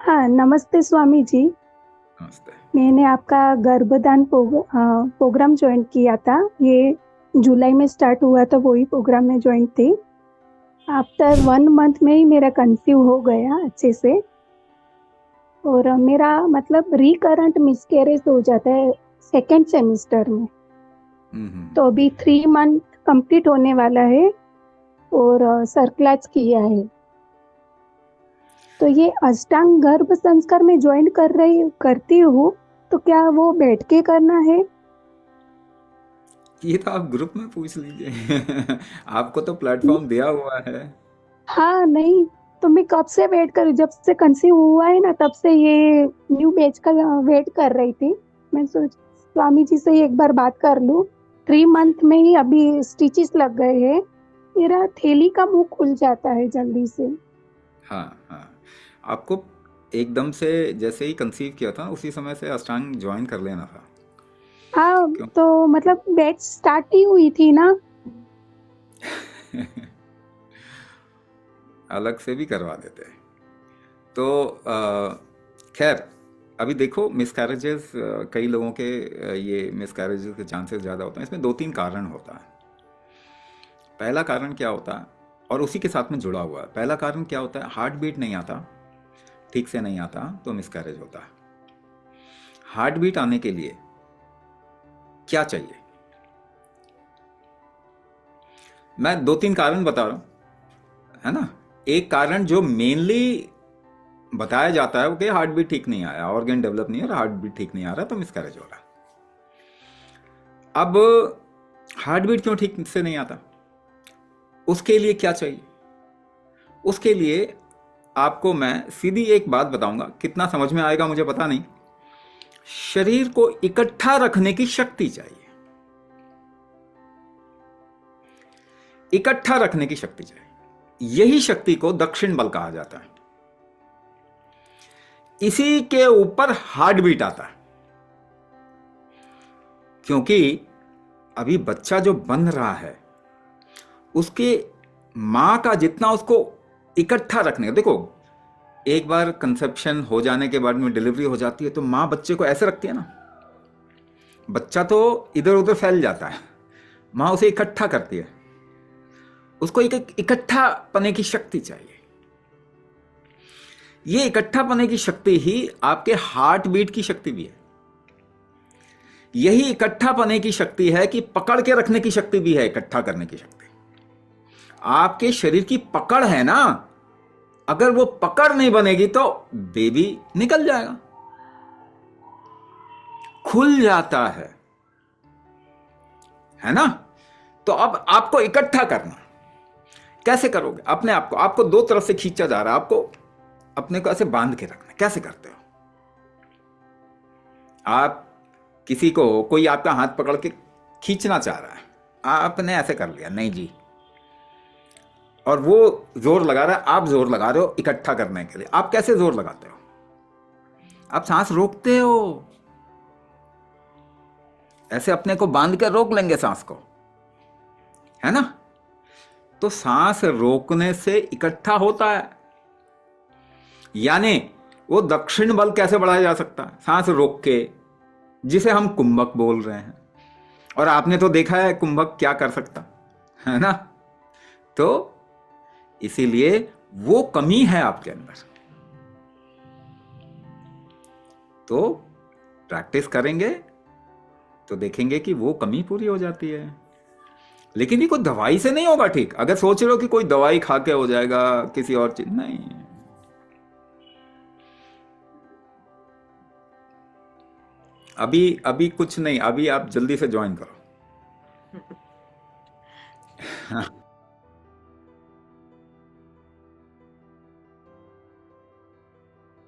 हाँ, नमस्ते स्वामी जी। नमस्ते। मैंने आपका गर्भदान प्रोग्राम ज्वाइन किया था। ये जुलाई में स्टार्ट हुआ था, वही प्रोग्राम में ज्वाइन थी। आफ्टर 1 मंथ में ही मेरा कंसीव हो गया अच्छे से। और मेरा मतलब रिकरेंट मिसकैरेज हो जाता है सेकेंड सेमिस्टर में। हम्म। तो अभी 3 मंथ कंप्लीट होने वाला है और सर्कलाज किया है। तो ये अष्टांग गर्भ संस्कार में ज्वाइन करती हूँ। तो क्या वो बैठ के करना है? ये तो आप ग्रुप में पूछ लीजिए। आपको तो प्लेटफॉर्म दिया हुआ है। हाँ, नहीं। तो मैं कब से वेट कर जब से कंसीव हुआ है ना, तब से ये न्यू बैच का वेट कर रही थी। मैं सोच स्वामी जी से ही एक बार बात कर लूं। 3 मंथ में ही अभी स्टिचेस लग गए हैं। मेरा थैली का मुंह खुल जाता है जल्दी से। हाँ हाँ। आपको एकदम से जैसे ही कंसीव किया था उसी समय से अष्टांग ज्वाइन कर लेना था। हाँ। क्यों? तो मतलब बैच स्टार्ट ही हुई थी ना। अलग से भी करवा देते। तो खैर, अभी देखो मिसकैरेजेस, कई लोगों के ये मिसकैरेजेस के चांसेस ज़्यादा होते हैं। इसमें दो तीन कारण होता है। पहला कारण क्या होता है, और उसी के साथ में जुड़ा हुआ है, पहला कारण क्या होता है, हार्ट बीट नहीं आता, ठीक से नहीं आता तो मिसकैरेज होता है। हार्ट बीट आने के लिए क्या चाहिए? मैं दो तीन कारण बता रहा हूं, है ना। एक कारण जो मेनली बताया जाता है वो कि हार्ट बीट ठीक नहीं आया, ऑर्गन डेवलप नहीं है और हार्ट बीट ठीक नहीं आ रहा तो मिसकैरेज हो रहा है। अब हार्ट बीट क्यों ठीक से नहीं आता, उसके लिए क्या चाहिए? उसके लिए आपको मैं सीधी एक बात बताऊंगा, कितना समझ में आएगा मुझे पता नहीं। शरीर को इकट्ठा रखने की शक्ति चाहिए। इकट्ठा रखने की शक्ति चाहिए, यही शक्ति को दक्षिण बल कहा जाता है। इसी के ऊपर हार्ट बीट आता है। क्योंकि अभी बच्चा जो बन रहा है, उसके मां का जितना उसको इकट्ठा रखने का, देखो, एक बार कंसेप्शन हो जाने के बाद में डिलीवरी हो जाती है तो मां बच्चे को ऐसे रखती है ना, बच्चा तो इधर उधर फैल जाता है, मां उसे इकट्ठा करती है। उसको एक इकट्ठा पने की शक्ति चाहिए। ये इकट्ठा पने की शक्ति ही आपके हार्ट बीट की शक्ति भी है। यही इकट्ठा पने की शक्ति है कि पकड़ के रखने की शक्ति भी है, इकट्ठा करने की शक्ति। आपके शरीर की पकड़ है ना, अगर वो पकड़ नहीं बनेगी तो बेबी निकल जाएगा, खुल जाता है ना। तो अब आपको इकट्ठा करना, कैसे करोगे? अपने आप को, आपको दो तरफ से खींचा जा रहा है, आपको अपने को ऐसे बांध के रखना। कैसे करते हो आप? किसी को कोई आपका हाथ पकड़ के खींचना चाह रहा है, आपने ऐसे कर लिया, नहीं जी, और वो जोर लगा रहा है, आप जोर लगा रहे हो इकट्ठा करने के लिए। आप कैसे जोर लगाते हो? आप सांस रोकते हो, ऐसे अपने को बांध कर रोक लेंगे सांस को, है ना। तो सांस रोकने से इकट्ठा होता है। यानी वो दक्षिण बल कैसे बढ़ाया जा सकता है? सांस रोक के, जिसे हम कुंभक बोल रहे हैं। और आपने तो देखा है कुंभक क्या कर सकता, है ना। तो इसीलिए वो कमी है आपके अंदर। तो प्रैक्टिस करेंगे तो देखेंगे कि वो कमी पूरी हो जाती है। लेकिन ये कोई दवाई से नहीं होगा ठीक। अगर सोच रहे हो कि कोई दवाई खा के हो जाएगा, किसी और चीज नहीं। अभी अभी कुछ नहीं, अभी आप जल्दी से ज्वाइन करो।